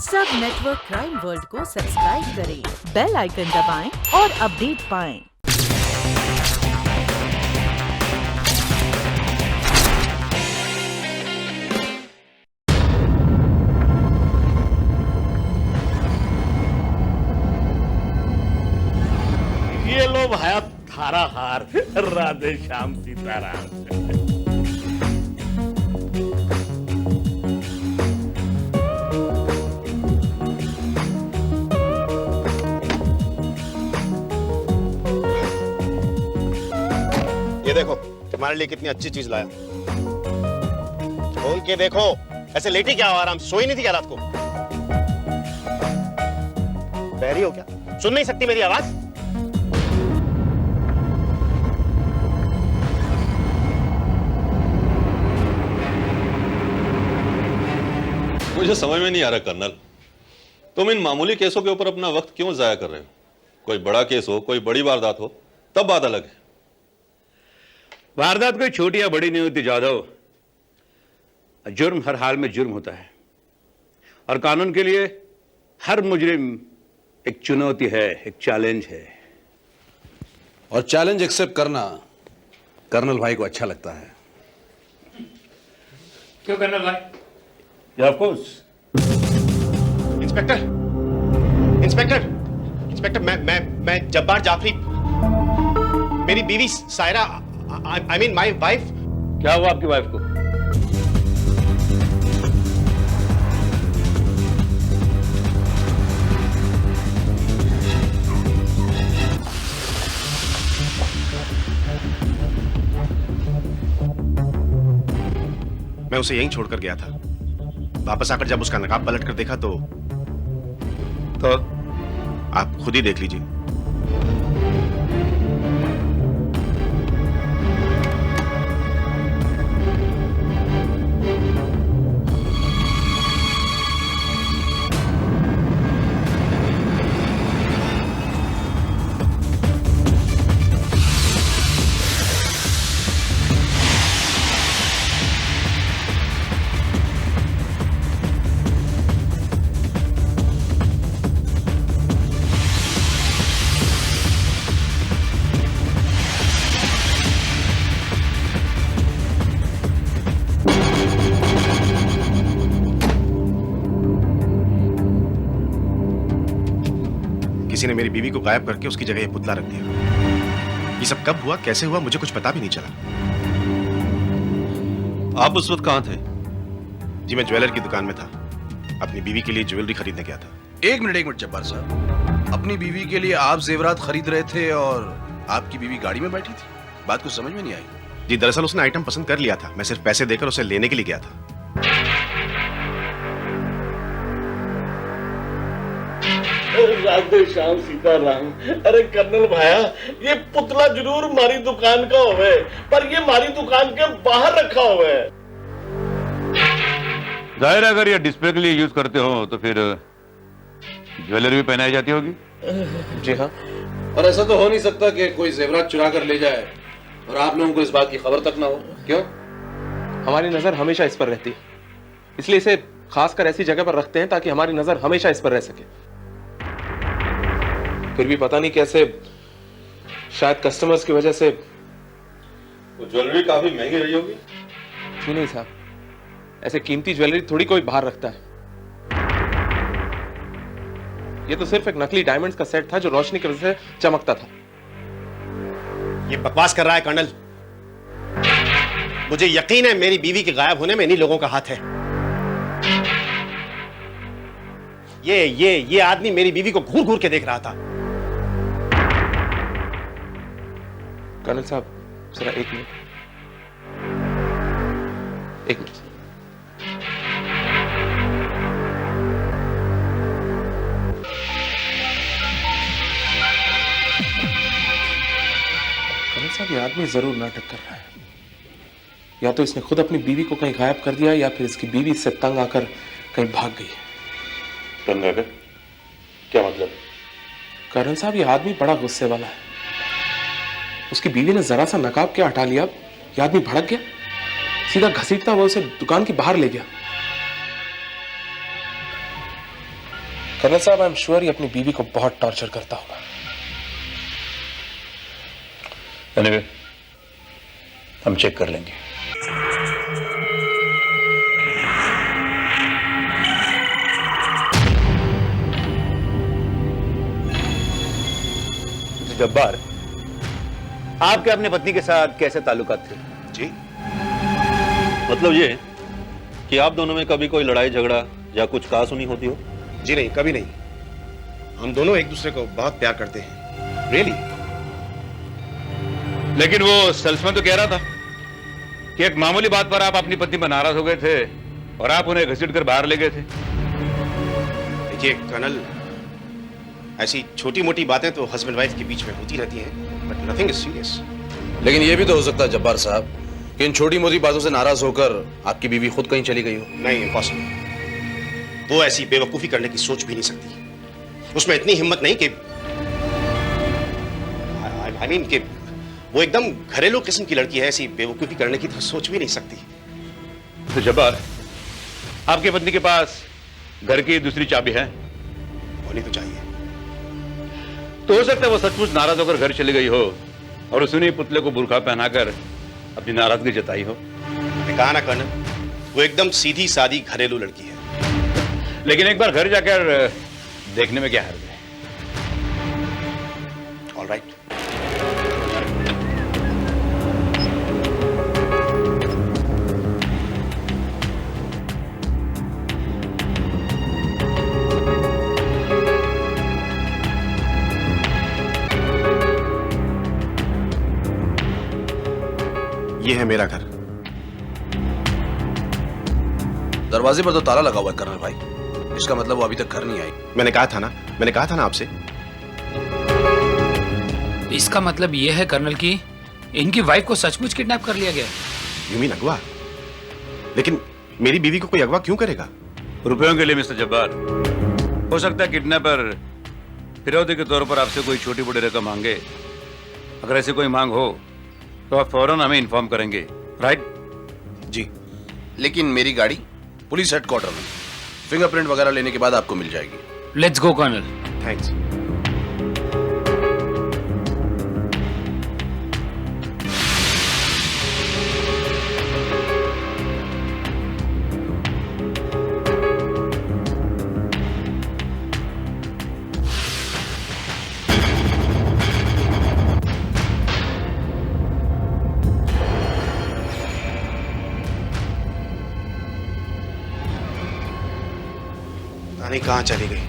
सब network crime world को subscribe करें, बेल आइकन दबाएं और अपडेट पाएं। ये लो भाया थारा हार। राधे श्याम सीताराम। ये देखो तुम्हारे लिए कितनी अच्छी चीज लाया। खोल के देखो। ऐसे लेटी क्या हो? आराम सोई नहीं थी क्या रात को? बहरी हो क्या? सुन नहीं सकती मेरी आवाज? मुझे समझ में नहीं आ रहा कर्नल, तुम इन मामूली केसों के ऊपर अपना वक्त क्यों जाया कर रहे हो? कोई बड़ा केस हो, कोई बड़ी वारदात हो, तब बात अलग है। वारदात कोई छोटी या बड़ी नहीं होती जाधव। जुर्म हर हाल में जुर्म होता है और कानून के लिए हर मुजरिम एक चुनौती है, एक चैलेंज है। और चैलेंज एक्सेप्ट करना कर्नल भाई को अच्छा लगता है। क्यों कर्नल भाई? Of course. Inspector, inspector, inspector, मैं जब्बार जाफरी, मेरी बीवी Saira, I mean my wife. क्या हुआ आपकी वाइफ को? मैं उसे यहीं छोड़कर गया था। वापस आकर जब उसका नकाब पलट कर देखा तो आप खुद ही देख लीजिए। किसी ने मेरी बीवी को गायब करके उसकी जगह ये पुतला रख दिया। ये सब कब हुआ, कैसे हुआ, मुझे कुछ पता भी नहीं चला। आप उस वक्त कहां थे? जी मैं ज्वेलर की दुकान में था, अपनी बीवी के लिए ज्वेलरी खरीदने गया था। एक मिनट जब्बार साहब, अपनी बीवी के लिए आप जेवरात खरीद रहे थे और आपकी बीवी गाड़ी में बैठी थी? बात कुछ समझ में नहीं आई। जी दरअसल उसने आइटम पसंद कर लिया था, मैं सिर्फ पैसे देकर उसे लेने के लिए गया था। राधे श्याम सीताराम। अरे कर्नल भाया, ये पुतला जरूर हमारी दुकान का होवे, पर ये हमारी दुकान के बाहर रखा हुआ है। जाहिर है अगर ये डिस्प्ले के लिए यूज करते हो तो फिर ज्वेलरी भी पहनाई जाती होगी। जी हाँ, और ऐसा तो हो नहीं सकता कि कोई जेवरात चुरा कर ले जाए और आप लोगों को इस बात की खबर तक ना हो। क्यों? हमारी नजर हमेशा इस पर रहती है, इसलिए इसे खासकर ऐसी जगह पर रखते हैं ताकि हमारी नजर हमेशा इस पर रह सके। फिर भी पता नहीं कैसे, शायद कस्टमर्स की वजह से। वो ज्वेलरी काफी महंगी रही होगी। क्यों नहीं साहब, ऐसे कीमती ज्वेलरी थोड़ी कोई बाहर रखता है। ये तो सिर्फ एक नकली डायमंड्स का सेट था जो रोशनी की वजह से चमकता था। ये बकवास कर रहा है कर्नल। मुझे यकीन है मेरी बीवी के गायब होने में इन्हीं लोगों का हाथ है। ये आदमी मेरी बीवी को घूर घूर के देख रहा था। कर्नल साहब जरा एक मिनट। कर्नल साहब, ये आदमी जरूर नाटक कर रहा है। या तो इसने खुद अपनी बीवी को कहीं गायब कर दिया या फिर इसकी बीवी इससे तंग आकर कहीं भाग गई। क्या मतलब? कर्नल साहब, ये आदमी बड़ा गुस्से वाला है। उसकी बीवी ने जरा सा नकाब क्या हटा लिया, ये आदमी भड़क गया, सीधा घसीटता हुआ उसे दुकान के बाहर ले गया। कर्नल साहब, आई एम श्योर ये अपनी बीवी को बहुत टॉर्चर करता होगा। एनीवे, हम चेक कर लेंगे। जब्बार, आपके अपने पत्नी के साथ कैसे ताल्लुकात थे? जी मतलब ये कि आप दोनों में कभी कोई लड़ाई झगड़ा या कुछ कहासुनी होती हो? जी नहीं, कभी नहीं। हम दोनों एक दूसरे को बहुत प्यार करते हैं, रियली। लेकिन वो सेल्समैन तो कह रहा था कि एक मामूली बात पर आप अपनी पत्नी पर नाराज हो गए थे और आप उन्हें घसीट कर बाहर ले गए थे। देखिए कर्नल, ऐसी छोटी मोटी बातें तो हस्बैंड वाइफ के बीच में होती रहती हैं, बट नथिंग इज सीरियस। लेकिन ये भी तो हो सकता है जब्बार साहब कि इन छोटी मोटी बातों से नाराज होकर आपकी बीवी खुद कहीं चली गई हो। नहीं, इम्पॉसिबल। वो ऐसी बेवकूफी करने की सोच भी नहीं सकती। उसमें इतनी हिम्मत नहीं कि आई मीन कि वो एकदम घरेलू किस्म की लड़की है, ऐसी बेवकूफी करने की तो सोच भी नहीं सकती। तो जब्बार, आपकी पत्नी के पास घर की दूसरी चाबी है? होनी तो चाहिए। तो हो सकता है वो सचमुच नाराज होकर घर चली गई हो और उसने पुतले को बुर्का पहनाकर अपनी नाराजगी जताई हो। मैं कहा ना कर्नल, वो एकदम सीधी सादी घरेलू लड़की है। लेकिन एक बार घर जाकर देखने में क्या हर्ज है? All right. ये है मेरा घर। दरवाजे पर तो ताला लगा हुआ है कर्नल भाई, इसका मतलब वो अभी तक घर नहीं आई। मैंने कहा था ना आपसे। इसका मतलब यह है कर्नल कि इनकी वाइफ को सचमुच किडनैप कर लिया गया। यू मीन अगवा? लेकिन मेरी बीवी को कोई अगवा क्यों करेगा? रुपयों के लिए मिस्टर जब्बार। हो सकता है किडनैपर फिरौती के तौर पर आपसे कोई छोटी बड़ी रकम मांगे। अगर ऐसी कोई मांग हो तो आप फौरन हमें इन्फॉर्म करेंगे, राइट? जी, लेकिन मेरी गाड़ी पुलिस हेडक्वार्टर में फिंगरप्रिंट वगैरह लेने के बाद आपको मिल जाएगी। Let's go colonel. थैंक्स। नहीं, कहां चली गई?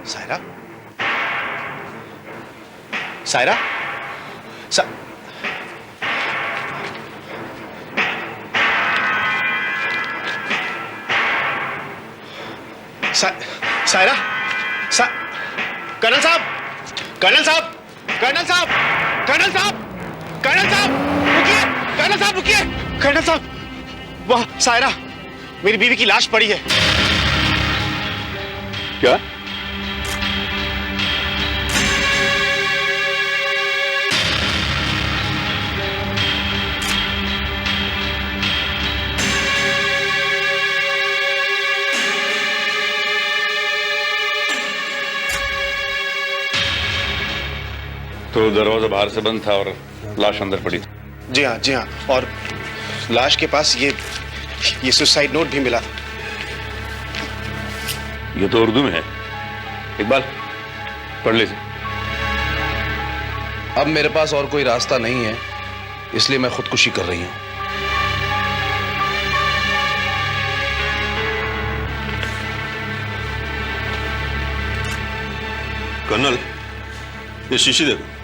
सायरा? सायरा? सायरा? कर्नल साहब! कर्नल साहब! कर्नल साहब! कर्नल साहब! कर्नल साहब! रुकिए! कर्नल साहब रुकिए! कर्नल साहब! वाह, सायरा! मेरी बीवी की लाश पड़ी है। क्या? तो दरवाजा बाहर से बंद था और लाश अंदर पड़ी थी। जी हाँ, और लाश के पास ये सुसाइड नोट भी मिला था। ये तो उर्दू में है, इकबाल पढ़ ले। अब मेरे पास और कोई रास्ता नहीं है, इसलिए मैं खुदकुशी कर रही हूं। कर्नल, ये शीशी देखो।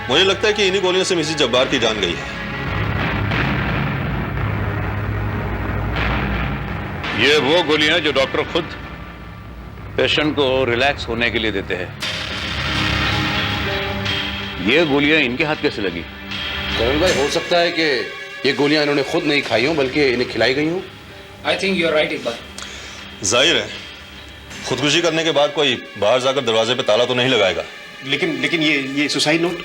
मुझे लगता है कि इन्हीं गोलियों से मिसेस जब्बार की जान गई है। ये वो गोलियां हैं जो डॉक्टर खुद पेशेंट को रिलैक्स होने के लिए देते हैं। ये गोलियां इनके हाथ कैसे लगी? कर्नल भाई, हो सकता है कि ये गोलियां इन्होंने खुद नहीं खाई हों, बल्कि इन्हें खिलाई गई हों। I think you are right Iqbal. जाहिर है खुदकुशी करने के बाद कोई बाहर जाकर दरवाजे पे ताला तो नहीं लगाएगा। लेकिन ये सुसाइड नोट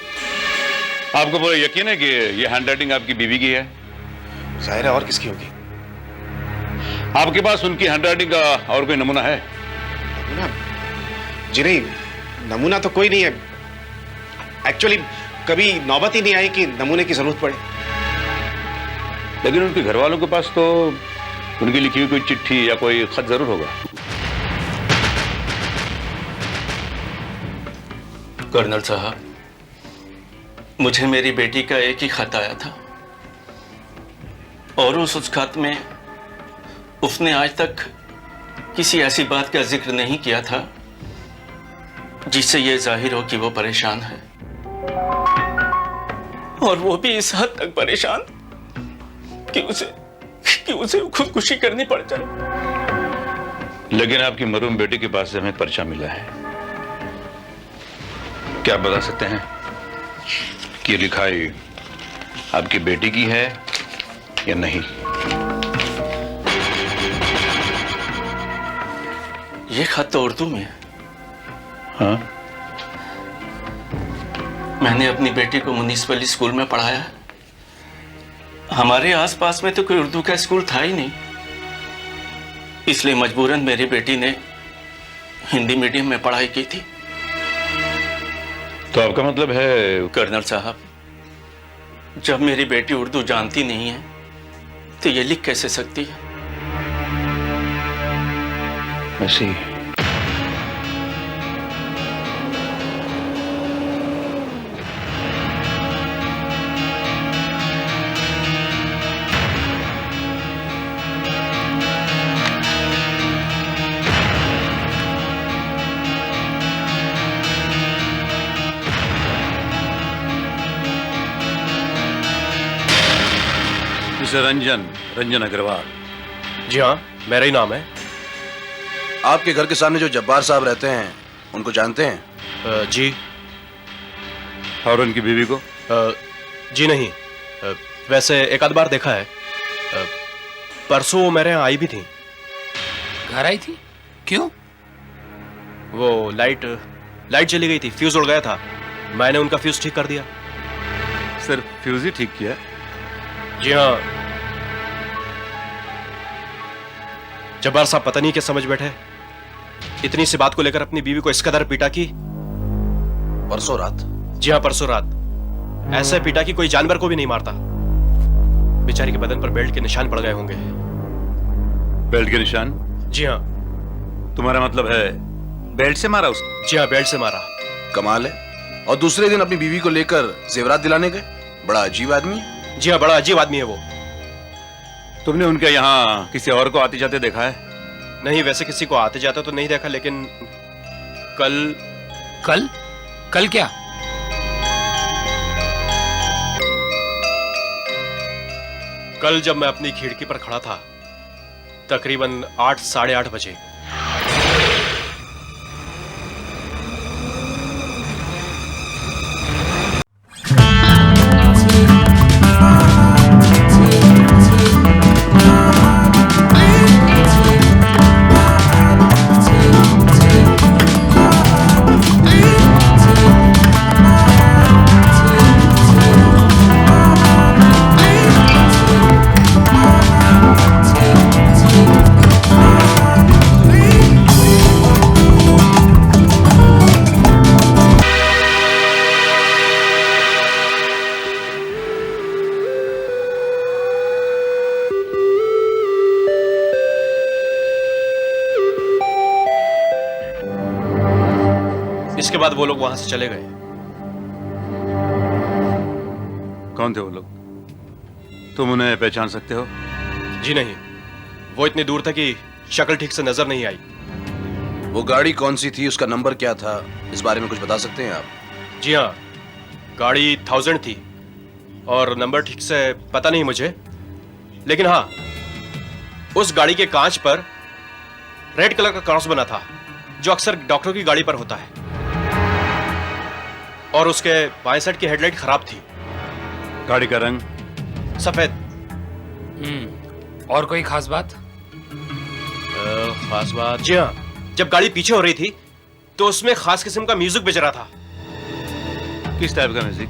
आपको पूरा यकीन है कि ये हैंडराइटिंग आपकी बीवी की है? सायरा और किसकी होगी? आपके पास उनकी हैंडराइटिंग का और कोई नमूना है? नमूना? जी नहीं, नमूना तो कोई नहीं है। एक्चुअली कभी नौबत ही नहीं आई कि नमूने की जरूरत पड़े। लेकिन उनके घर वालों के पास तो उनकी लिखी हुई कोई चिट्ठी या कोई खत जरूर होगा। कर्नल साहब, मुझे मेरी बेटी का एक ही खत आया था और उस खत में उसने आज तक किसी ऐसी बात का जिक्र नहीं किया था जिससे यह जाहिर हो कि वो परेशान है, और वो भी इस हद तक परेशान कि उसे खुदकुशी करनी पड़ जाए। लेकिन आपकी मरूम बेटी के पास से हमें पर्चा मिला है। क्या आप बता सकते हैं कि लिखाई आपकी बेटी की है या नहीं? ये खत तो उर्दू में है। हाँ? मैंने अपनी बेटी को म्युनिसिपल स्कूल में पढ़ाया है। हमारे आसपास में तो कोई उर्दू का स्कूल था ही नहीं, इसलिए मजबूरन मेरी बेटी ने हिंदी मीडियम में पढ़ाई की थी। तो आपका मतलब है? कर्नल साहब, जब मेरी बेटी उर्दू जानती नहीं है तो ये लिख कैसे सकती है? ऐसी रंजन अग्रवाल। जी हाँ, मेरा ही नाम है। आपके घर के सामने जो जब्बार साहब रहते हैं उनको जानते हैं? जी। और उनकी बीवी को? जी नहीं, वैसे एक आध बार देखा है। परसों वो मेरे यहाँ आई भी थी। घर आई थी? क्यों? वो लाइट चली गई थी, फ्यूज उड़ गया था, मैंने उनका फ्यूज ठीक कर दिया। सिर्फ फ्यूज ही ठीक किया? जी हाँ। जब्बार साहब पता नहीं क्या समझ बैठे, इतनी सी बात को लेकर अपनी बीवी को इस कदर पीटा कि। परसों रात? जी हाँ, परसों रात ऐसे पीटा कि कोई जानवर को भी नहीं मारता। बेचारी के बदन पर बेल्ट के निशान पड़ गए होंगे। बेल्ट के निशान? जी हाँ। तुम्हारा मतलब है बेल्ट से मारा उसको? जी हाँ, बेल्ट से मारा। कमाल है। और दूसरे दिन अपनी बीवी को लेकर जेवरात दिलाने गए? बड़ा अजीब आदमी है। जी हाँ, बड़ा अजीब आदमी है वो। तुमने उनके यहाँ किसी और को आते जाते देखा है? नहीं, वैसे किसी को आते जाते तो नहीं देखा, लेकिन कल क्या? कल जब मैं अपनी खिड़की पर खड़ा था, तकरीबन 8 साढ़े 8 बजे, इसके बाद वो लोग वहां से चले गए। कौन थे वो लोग? तुम उन्हें पहचान सकते हो? जी नहीं, वो इतनी दूर था कि शक्ल ठीक से नजर नहीं आई। वो गाड़ी कौन सी थी, उसका नंबर क्या था, इस बारे में कुछ बता सकते हैं आप? जी हाँ, गाड़ी 1000 थी और नंबर ठीक से पता नहीं मुझे, लेकिन हाँ, उस गाड़ी के कांच पर रेड कलर का क्रॉस बना था जो अक्सर डॉक्टरों की गाड़ी पर होता है, और उसके बाएं साइड की हेडलाइट खराब थी। गाड़ी का रंग? सफेद। और कोई खास बात? खास बात, जी हाँ, जब गाड़ी पीछे हो रही थी तो उसमें खास किस्म का म्यूजिक बज रहा था। किस टाइप का म्यूजिक?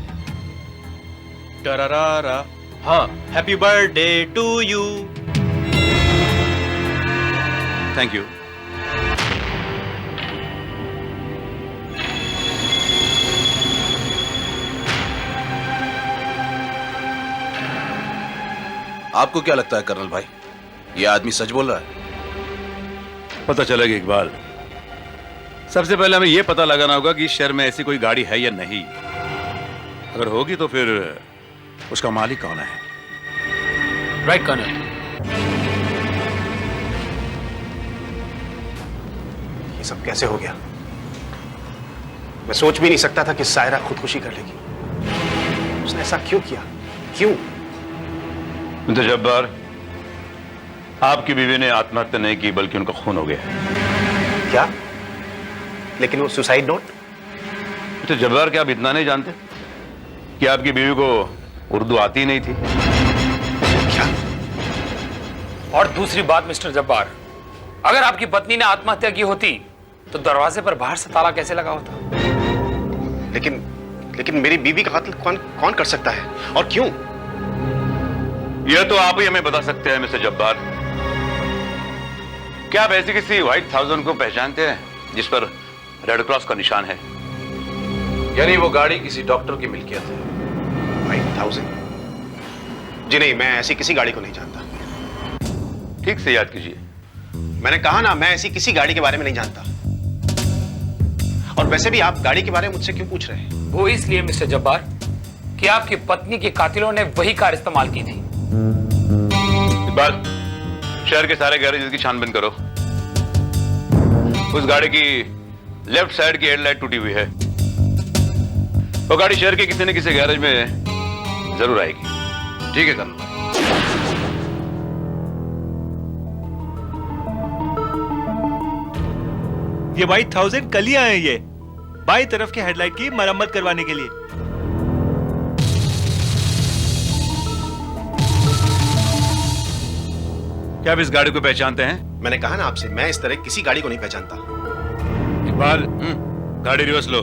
टरारारा, हाँ, happy birthday to you. Thank you. आपको क्या लगता है कर्नल भाई, ये आदमी सच बोल रहा है? पता चलेगा इकबाल। सबसे पहले हमें यह पता लगाना होगा कि इस शहर में ऐसी कोई गाड़ी है या नहीं। अगर होगी तो फिर उसका मालिक कौन है? Right colonel. ये सब कैसे हो गया? मैं सोच भी नहीं सकता था कि सायरा खुदकुशी कर लेगी। उसने ऐसा क्यों किया? क्यों? मिस्टर जब्बार, आपकी बीवी ने आत्महत्या नहीं की बल्कि उनका खून हो गया। क्या? लेकिन वो सुसाइड नोट? मिस्टर जब्बार, क्या आप इतना नहीं जानते कि आपकी बीवी को उर्दू आती ही नहीं थी? क्या? और दूसरी बात मिस्टर जब्बार, अगर आपकी पत्नी ने आत्महत्या की होती तो दरवाजे पर बाहर से ताला कैसे लगा होता? लेकिन मेरी बीवी का कत्ल कौन कर सकता है और क्यों? यह तो आप ही हमें बता सकते हैं मिस्टर जब्बार। क्या आप ऐसी किसी व्हाइट थाउजेंड को पहचानते हैं जिस पर रेड क्रॉस का निशान है? यानी वो गाड़ी किसी डॉक्टर की मिल्कियत है। 5000? जी नहीं, मैं ऐसी किसी गाड़ी को नहीं जानता। ठीक से याद कीजिए। मैंने कहा ना, मैं ऐसी किसी गाड़ी के बारे में नहीं जानता। और वैसे भी आप गाड़ी के बारे में मुझसे क्यों पूछ रहे हैं? वो इसलिए मिस्टर जब्बार कि आपकी पत्नी के कातिलों ने वही कार इस्तेमाल की थी। इकबाल, शहर के सारे गैरेज की छानबीन करो। उस गाड़ी की लेफ्ट साइड की हेडलाइट टूटी हुई है। वो गाड़ी शहर के किसी न किसी गैरेज में जरूर आएगी। ठीक है कर्नल। ये व्हाइट थाउजेंड कल ही आए, ये बाई तरफ के हेडलाइट की मरम्मत करवाने के लिए। क्या आप इस गाड़ी को पहचानते हैं? मैंने कहा ना आपसे, मैं इस तरह किसी गाड़ी को नहीं पहचानता। इकबाल, गाड़ी रिवर्स लो।